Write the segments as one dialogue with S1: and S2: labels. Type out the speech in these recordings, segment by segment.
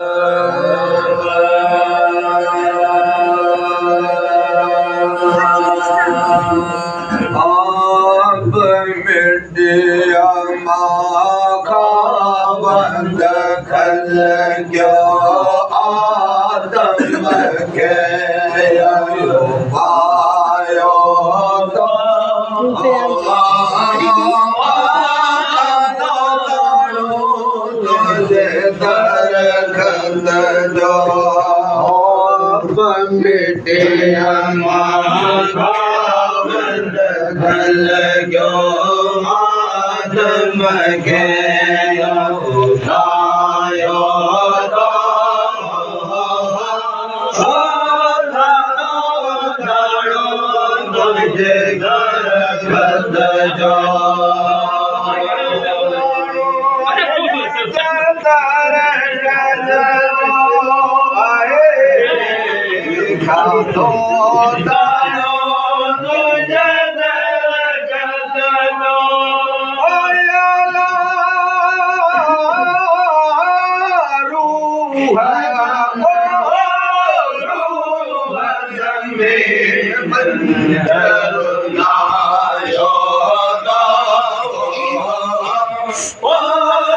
S1: आप मिटिया माखावंद खल गयो आदम के पायो तो जो मिटिया माखावंद खल गयो आदम के उठायो तो तुझे घर खद जो तो दानो तुझे दरगत दो रूह जमीन बंदर लायो ओ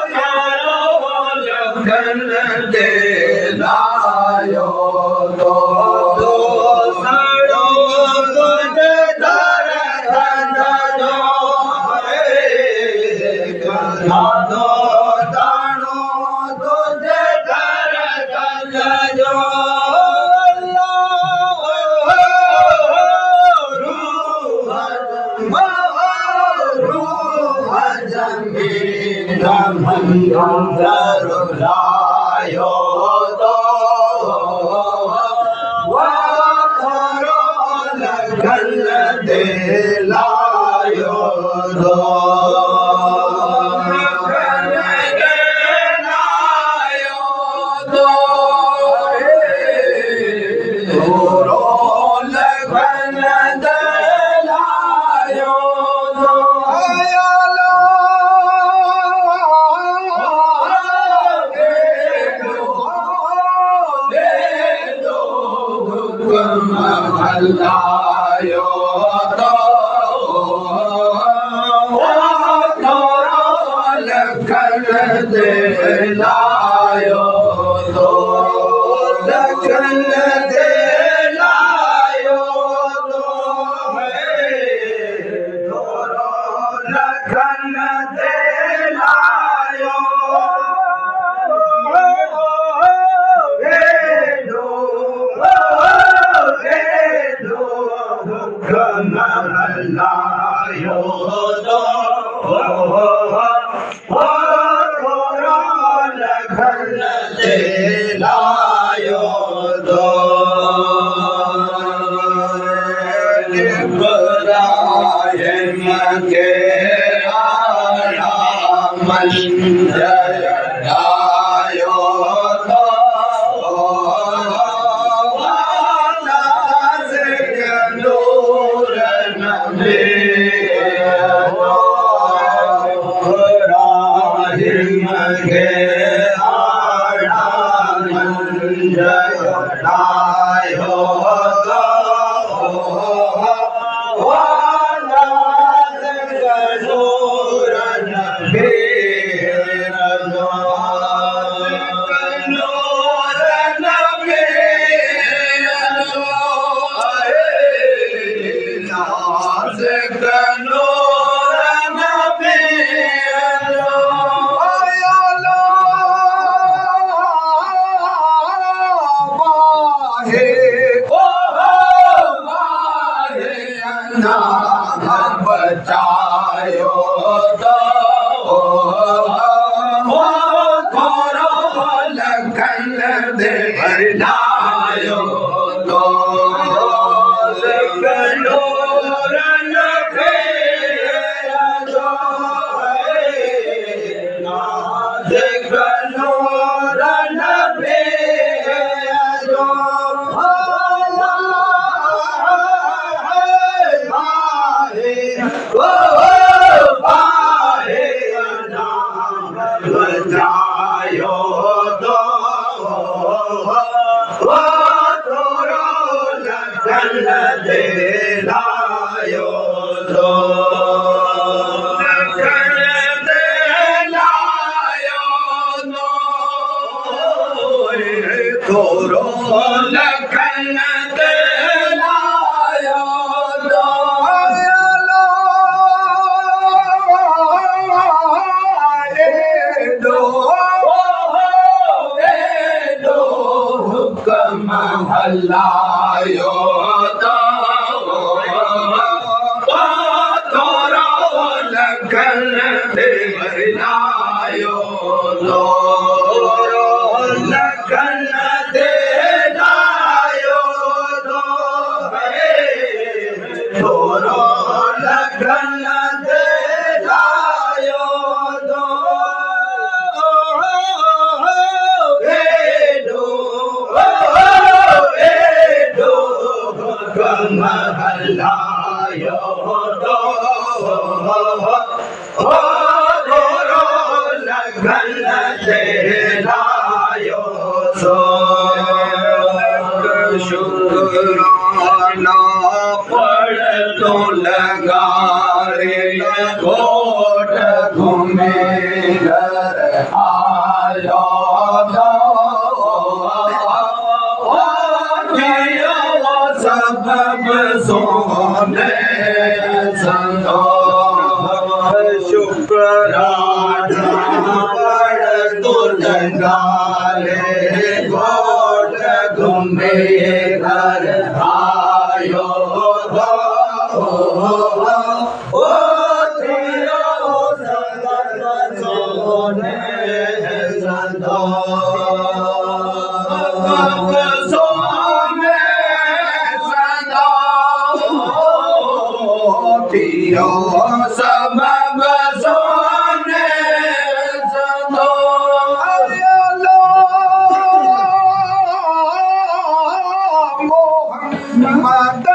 S1: लगन दे लायो तो लायो तो लगन दे लायो तो लायो तो लगन दे लायो तो लगन दे लायो तो लगन दे लायो लायो तो लगन दे लायो तो इब्राहिम के आया मंजर लायो तो बचायो तो लगन दे लायो तो Halayo to toro lagan de layo toro lagan de layo toro lagan de layo Mahalayo do toro lagan de layo so शुक्राना पड़ तो लगा रे कोट घूमे घर आयो सबब सोने संगो शुक्राना पड़ तो लगा रे कोट घूमे घर आयो सोने संगो सबब सोने सदो मोहम्मद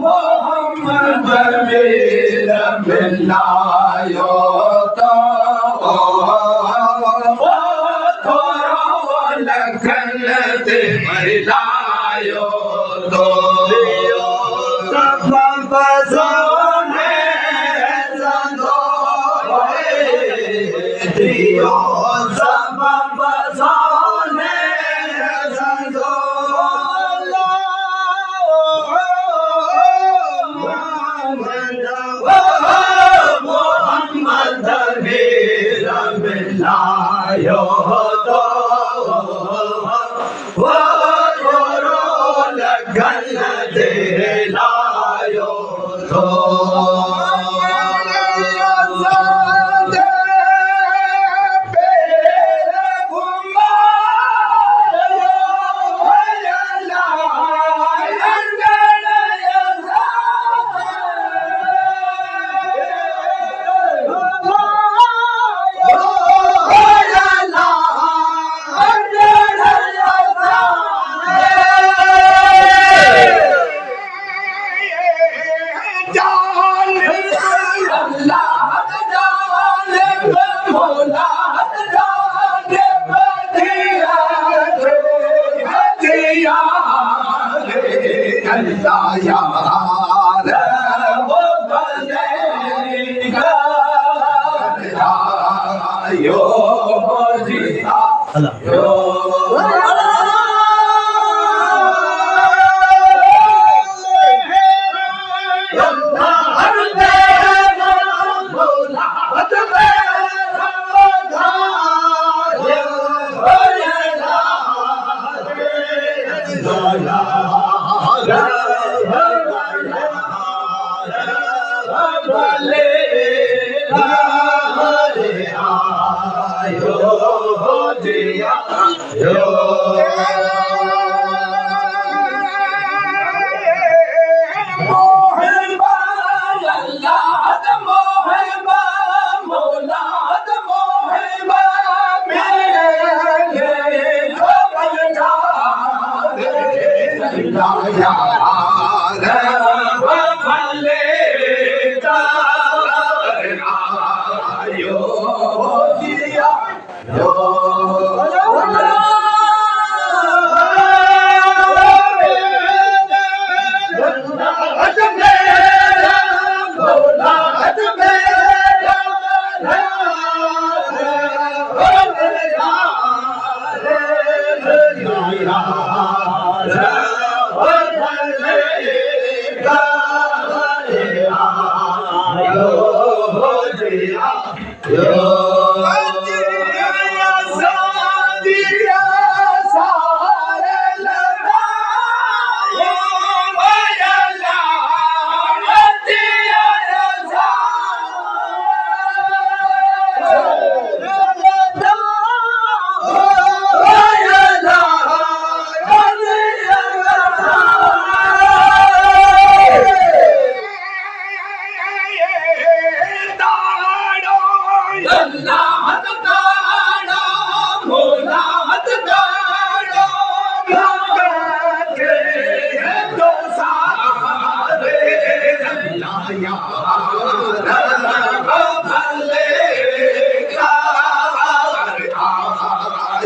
S1: मोहम्मद मेरा मिलायो तो थोड़ा लगन ते मिलायो तो सबब सोने सदो दियो सबब सोने सदो मोहम्मद मेरा मिलायो तो लगन दे लायो तो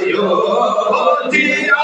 S1: yo diya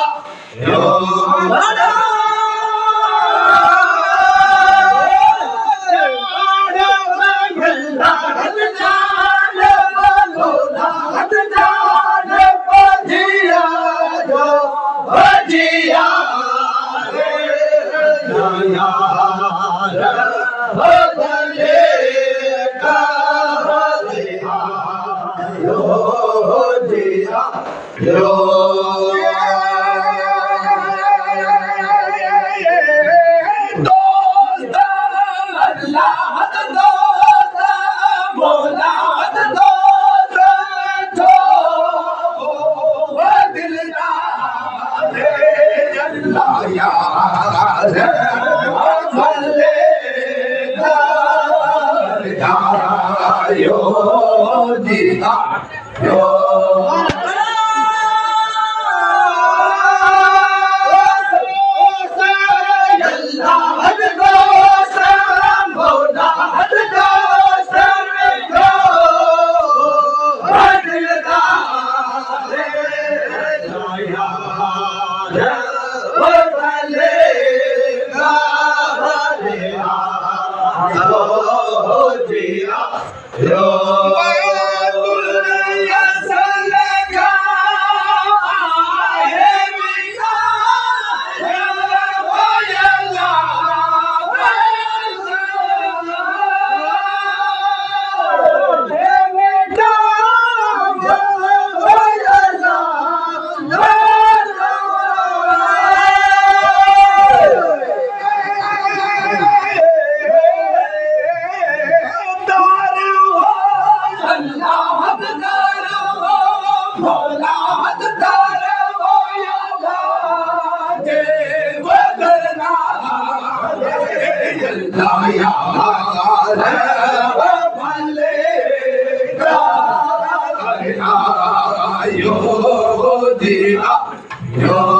S1: yo yo